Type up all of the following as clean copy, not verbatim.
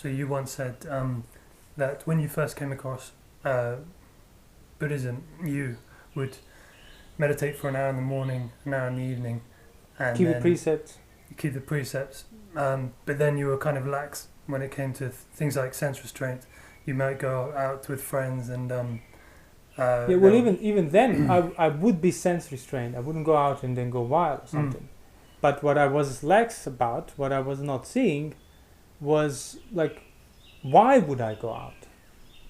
So you once said that when you first came across Buddhism, you would meditate for an hour in the morning, an hour in the evening, and Keep the precepts. Keep the precepts. But then you were kind of lax when it came to things like sense restraint. You might go out with friends and even then, I would be sense restrained. I wouldn't go out and then go wild or something. But what I was lax about, what I was not seeing, was like, why would I go out?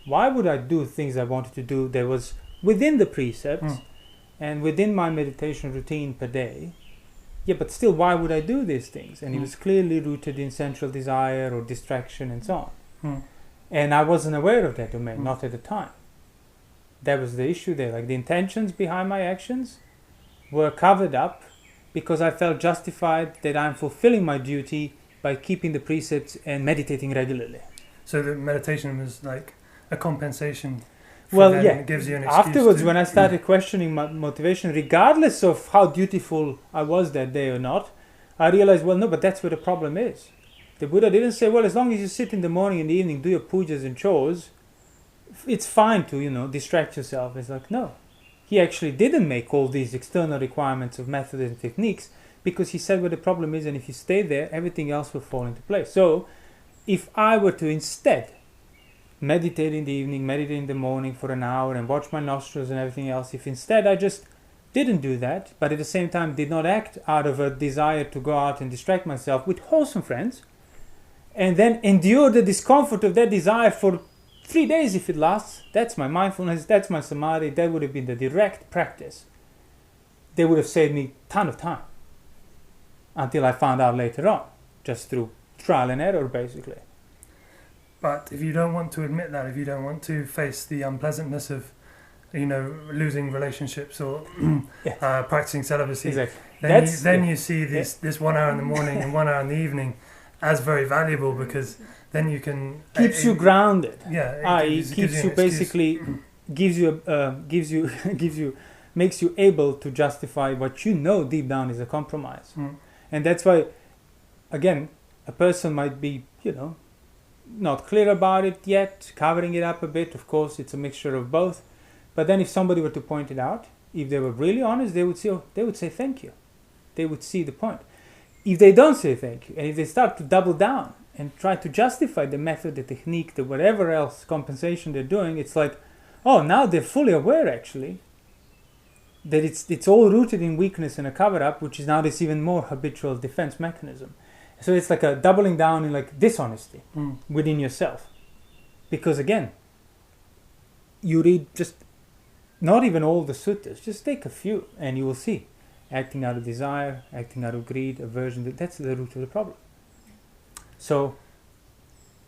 Why would I do things I wanted to do that was within the precepts and within my meditation routine per day? Yeah, but still, why would I do these things? And it was clearly rooted in sensual desire or distraction and so on. And I wasn't aware of that domain, not at the time. That was the issue there. Like the intentions behind my actions were covered up because I felt justified that I'm fulfilling my duty by keeping the precepts and meditating regularly. So the meditation was like a compensation. Well, them. yeah. It gives you an excuse afterwards, when I started questioning my motivation, regardless of how dutiful I was that day or not, I realized, well, no, but that's where the problem is. The Buddha didn't say, well, as long as you sit in the morning and the evening, do your pujas and chores, it's fine to, distract yourself. It's like, no. He actually didn't make all these external requirements of methods and techniques because he said where the problem is, and if you stay there, everything else will fall into place. So if I were to instead meditate in the evening, meditate in the morning for an hour and watch my nostrils and everything else, if instead I just didn't do that, but at the same time did not act out of a desire to go out and distract myself with wholesome friends, and then endure the discomfort of that desire for 3 days if it lasts, that's my mindfulness, that's my samadhi, that would have been the direct practice. They would have saved me a ton of time. Until I found out later on, just through trial and error basically. But if you don't want to admit that, if you don't want to face the unpleasantness of, losing relationships or practicing celibacy, exactly. then you see this 1 hour in the morning and 1 hour in the evening as very valuable because then you can keeps you grounded. Yeah, makes you able to justify what deep down is a compromise. And that's why, again, a person might be, not clear about it yet, covering it up a bit. Of course, it's a mixture of both. But then if somebody were to point it out, if they were really honest, they would say thank you. They would see the point. If they don't say thank you, and if they start to double down and try to justify the method, the technique, the whatever else compensation they're doing, it's like, oh, now they're fully aware actually that it's all rooted in weakness and a cover-up, which is now this even more habitual defense mechanism. So it's like a doubling down in like dishonesty within yourself. Because again, you read just not even all the suttas, just take a few and you will see. Acting out of desire, acting out of greed, aversion, that's the root of the problem. So,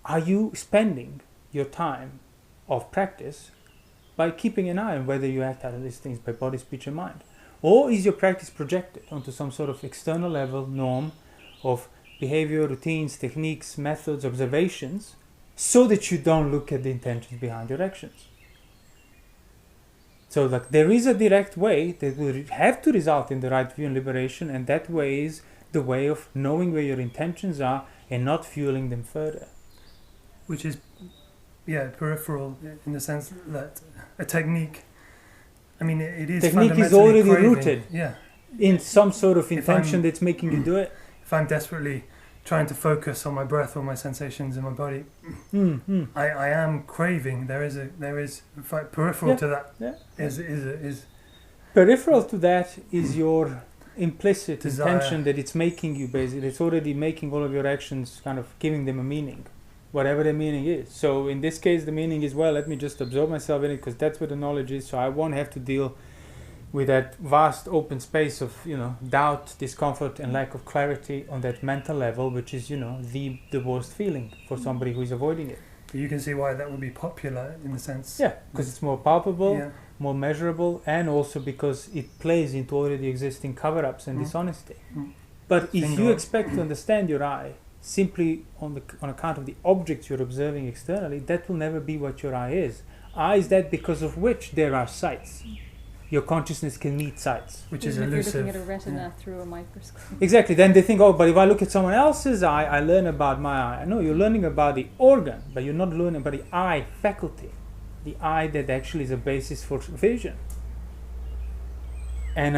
are you spending your time of practice by keeping an eye on whether you act out of these things by body, speech and mind? Or is your practice projected onto some sort of external level norm of behavior, routines, techniques, methods, observations, so that you don't look at the intentions behind your actions? So there is a direct way that will have to result in the right view and liberation, and that way is the way of knowing where your intentions are and not fueling them further. Which is, peripheral in the sense that a technique, it is technique is already craving. Rooted in some sort of intention that's making you do it. If I'm desperately trying to focus on my breath or my sensations in my body, I am craving. There is peripheral to that. Is peripheral to that is your implicit desire. Intention that it's making you basically. It's already making all of your actions kind of giving them a meaning, whatever the meaning is. So in this case, the meaning is, well, let me just absorb myself in it because that's where the knowledge is. So I won't have to deal with that vast open space of doubt, discomfort and lack of clarity on that mental level, which is the worst feeling for somebody who is avoiding it. But you can see why that would be popular in the sense because it's more palpable, more measurable, and also because it plays into already existing cover-ups and dishonesty. But if you expect to understand your eye simply on account of the objects you're observing externally, that will never be what your eye is. Eye is that because of which there are sights. your consciousness can meet sights. Which Even is if elusive. you're looking at a retina through a microscope. Exactly. Then they think, oh, but if I look at someone else's eye, I learn about my eye. No, you're learning about the organ, but you're not learning about the eye faculty. The eye that actually is a basis for vision. And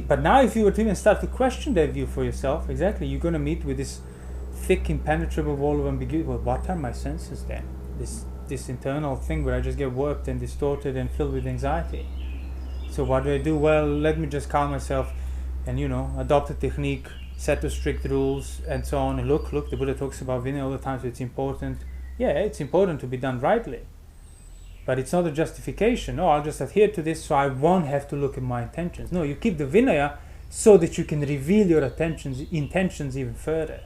but now if you were to even start to question that view for yourself, exactly, you're going to meet with this thick, impenetrable wall of ambiguity. Well, what are my senses then? This internal thing where I just get warped and distorted and filled with anxiety. So what do? Well, let me just calm myself and, adopt a technique, set of strict rules and so on. And look, the Buddha talks about Vinaya all the time, so it's important. Yeah, it's important to be done rightly. But it's not a justification. No, I'll just adhere to this so I won't have to look at my intentions. No, you keep the Vinaya so that you can reveal your intentions even further.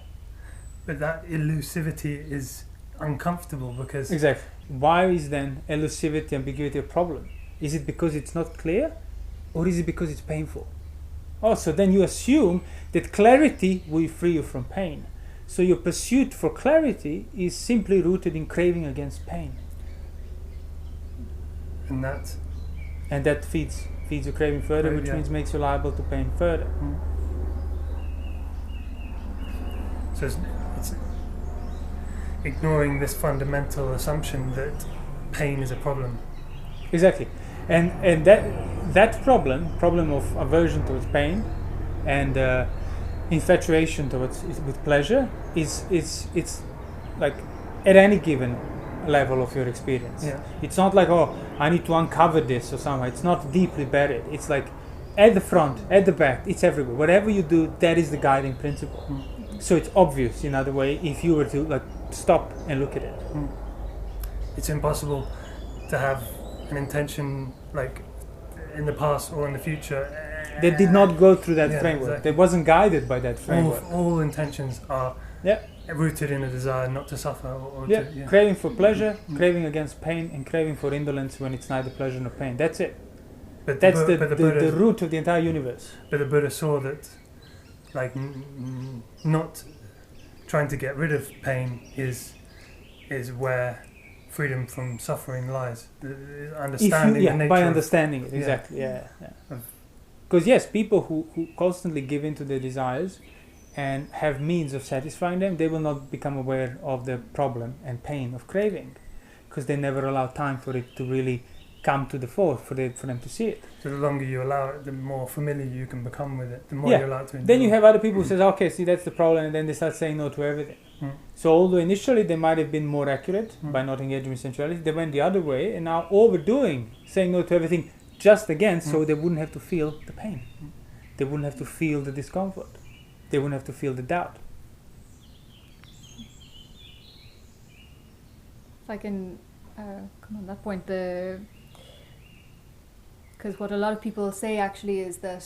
But that elusivity is uncomfortable because... Exactly. Why is then elusivity, ambiguity a problem? Is it because it's not clear? Or is it because it's painful? Oh, so then you assume that clarity will free you from pain. So your pursuit for clarity is simply rooted in craving against pain. And that feeds your craving further, which means makes you liable to pain further. So it's ignoring this fundamental assumption that pain is a problem. Exactly. And that problem of aversion towards pain and infatuation with pleasure is like at any given level of your experience. Yeah. It's not like, oh, I need to uncover this or something. It's not deeply buried. It's like at the front, at the back, it's everywhere. Whatever you do, that is the guiding principle. So it's obvious in other way if you were to stop and look at it. It's impossible to have an intention in the past or in the future that did not go through that framework. Exactly. That wasn't guided by that framework. All intentions are rooted in a desire not to suffer or craving for pleasure, craving against pain, and craving for indolence when it's neither pleasure nor pain. That's it. But that's the root of the entire universe. But the Buddha saw that not trying to get rid of pain is where freedom from suffering lies. Understanding the nature by understanding it, exactly. Because yes, people who constantly give in to their desires and have means of satisfying them, they will not become aware of the problem and pain of craving, because they never allow time for it to really come to the fore for them to see it. So the longer you allow it, the more familiar you can become with it, the more you allow it to enjoy. Then you have other people who says, okay, see, that's the problem, and then they start saying no to everything. So although initially they might have been more accurate by not engaging with sensuality, they went the other way and now overdoing, saying no to everything just again, so they wouldn't have to feel the pain. They wouldn't have to feel the discomfort. They wouldn't have to feel the doubt. If I can come on that point, because what a lot of people say actually is that,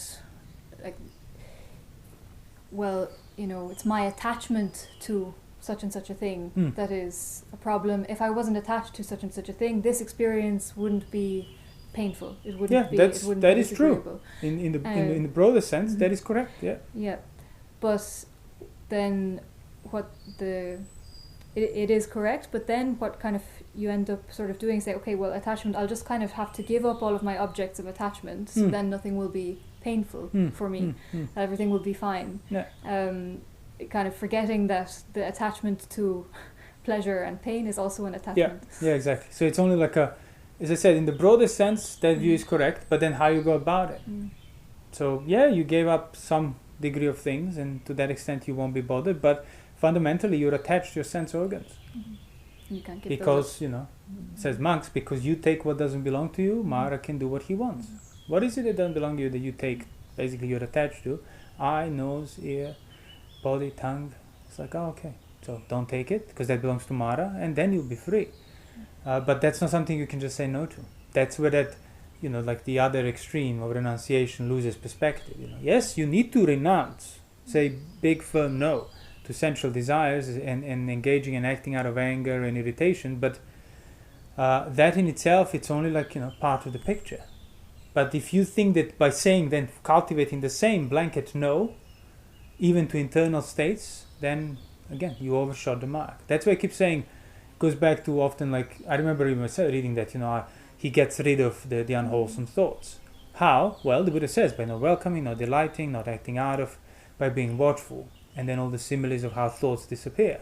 it's my attachment to such and such a thing that is a problem. If I wasn't attached to such and such a thing, this experience wouldn't be painful. It wouldn't be. That is true. In the broader sense, that is correct. Yeah. Yeah, but then it is correct. But then what kind of you end up sort of doing, say, okay, well, attachment. I'll just kind of have to give up all of my objects of attachment. So then nothing will be painful for me. Everything will be fine. Yeah. Kind of forgetting that the attachment to pleasure and pain is also an attachment. Yeah, exactly. So it's only as I said, in the broader sense, that view is correct, but then how you go about it. So you gave up some degree of things, and to that extent you won't be bothered, but fundamentally you're attached to your sense organs. You can't get because, it says monks, because you take what doesn't belong to you, Mara can do what he wants. What is it that doesn't belong to you that you take? Basically you're attached to eye, nose, ear, body, tongue. It's like, okay, so don't take it, because that belongs to Mara, and then you'll be free. But that's not something you can just say no to. That's where that, the other extreme of renunciation loses perspective. Yes, you need to renounce, say big firm no to sensual desires and engaging and acting out of anger and irritation, but that in itself, it's only part of the picture. But if you think that by saying, then cultivating the same blanket no, even to internal states, then again, you overshot the mark. That's why I keep saying, goes back to often I remember even myself reading that, he gets rid of the unwholesome thoughts. How? Well, the Buddha says, by not welcoming, not delighting, not acting out of, by being watchful. And then all the similes of how thoughts disappear.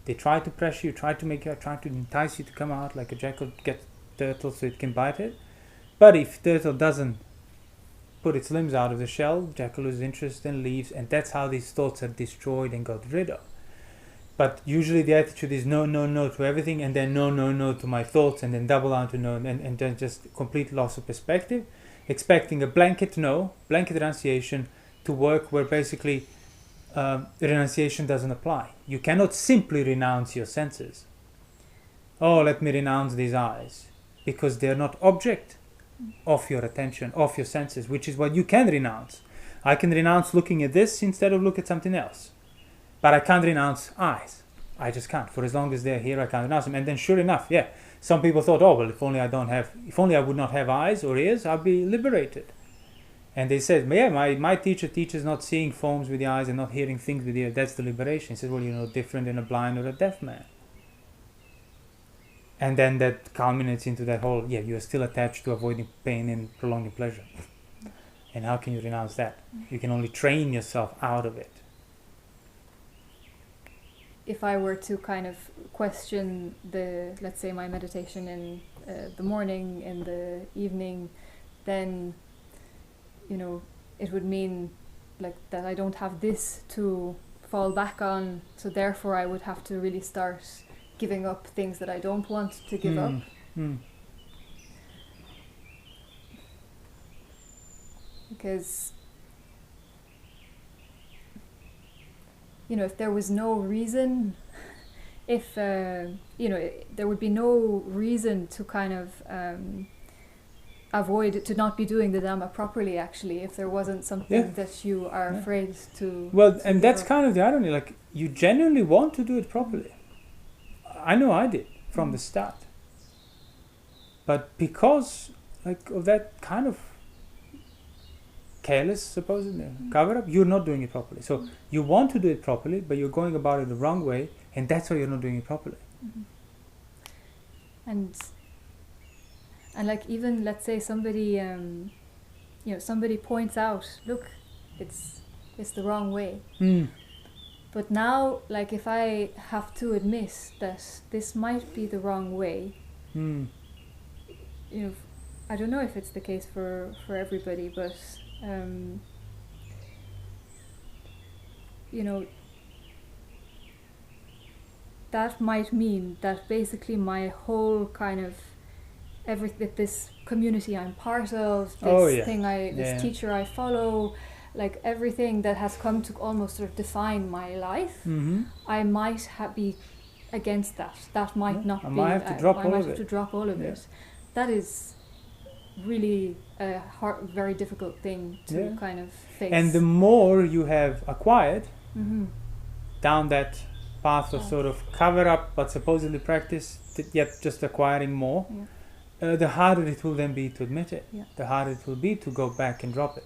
They try to pressure you, try to entice you to come out like a jackal gets turtle so it can bite it. But if turtle doesn't put its limbs out of the shell, jackal loses interest and leaves, and that's how these thoughts are destroyed and got rid of. But usually the attitude is no, no, no to everything, and then no, no, no to my thoughts, and then double down to no, and then just complete loss of perspective, expecting a blanket renunciation to work where basically renunciation doesn't apply. You cannot simply renounce your senses. Oh, let me renounce these eyes, because they're not object of your attention, of your senses, which is what you can renounce. I can renounce looking at this instead of look at something else. But I can't renounce eyes. I just can't. For as long as they're here, I can't renounce them. And then sure enough, yeah, some people thought, oh, well, if only I would not have eyes or ears, I'd be liberated. And they said, yeah, my teacher teaches not seeing forms with the eyes and not hearing things with the ears. That's the liberation. He says, well, you're no different than a blind or a deaf man. And then that culminates into that whole, yeah, you're still attached to avoiding pain and prolonging pleasure. And how can you renounce that? You can only train yourself out of it. If I were to kind of question let's say my meditation in the morning, in the evening, then, it would mean like that I don't have this to fall back on, so therefore I would have to really start giving up things that I don't want to give up. Because, if there was no reason, there would be no reason to kind of avoid, to not be doing the Dhamma properly, actually, if there wasn't something that you are afraid to... Well, and that's kind of the irony, like, you genuinely want to do it properly. I know I did from the start, but because of that kind of careless, supposedly, cover up, you're not doing it properly. So you want to do it properly, but you're going about it the wrong way, and that's why you're not doing it properly. And like, even let's say somebody somebody points out, look, it's the wrong way. But now, like, if I have to admit that this might be the wrong way, I don't know if it's the case for everybody, but that might mean that basically my whole kind of this community I'm part of, this teacher I follow, like everything that has come to almost sort of define my life, I might be against that. That might not be. I might have to drop all of it. That is really a very difficult thing to kind of face. And the more you have acquired down that path of sort of cover up but supposedly practice, yet just acquiring more, the harder it will then be to admit it. The harder it will be to go back and drop it.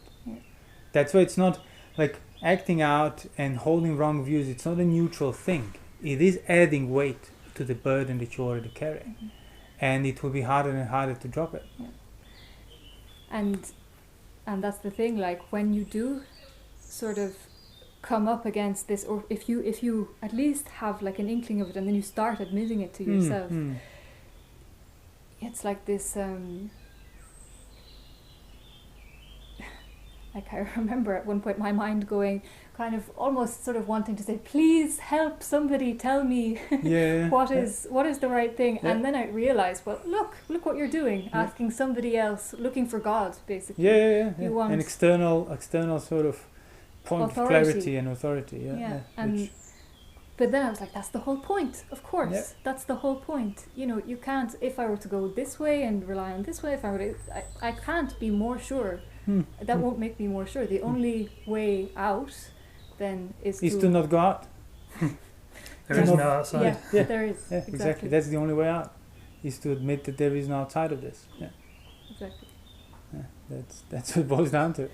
That's why it's not like acting out and holding wrong views. It's not a neutral thing. It is adding weight to the burden that you already carry. And it will be harder and harder to drop it. And that's the thing, like when you do sort of come up against this, or if you at least have like an inkling of it and then you start admitting it to yourself, it's like this... Like I remember at one point my mind going kind of almost sort of wanting to say, please help somebody tell me what is the right thing. And then I realized, well, look what you're doing, asking somebody else, looking for God, basically. You want an external sort of point of clarity and authority. But then I was like, that's the whole point, of course. That's the whole point. You can't, if I were to go this way and rely on this way, I can't be more sure. That won't make me more sure. The only way out then is to not go out. There is no outside. There is. Exactly. That's the only way out, is to admit that there is no outside of this. Exactly. That's what it boils down to.